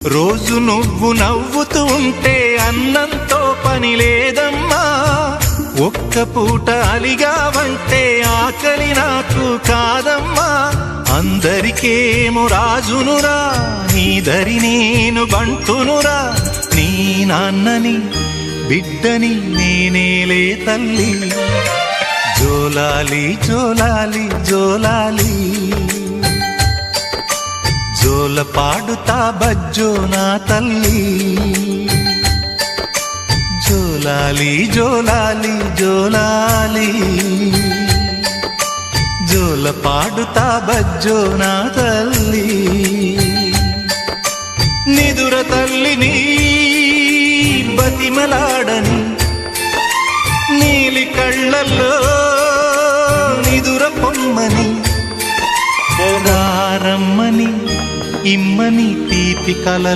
రోజు నువ్వు నవ్వుతూ ఉంటే అన్నంతో పని లేదమ్మా. ఒక్క పూట అలిగావంటే ఆకలి నాకు కాదమ్మా. అందరికేమో రాజునురా, నీ దరి నేను బంటునురా. నీ నాన్నని బిడ్డని నేనేలే తల్లి. జోలాలి జోలాలి జోలాలి, జోల పాడుతా బజ్జో నా తల్లి. జోలాలి జోలాలి జోలాలి, జోల పాడుతా బజ్జో నా తల్లి. నిదుర తల్లిని బతిమలాడని, నీలి కళ్ళల్లో నిదుర పొమ్మని, దారమ్మని ఇమ్మని తీపి కల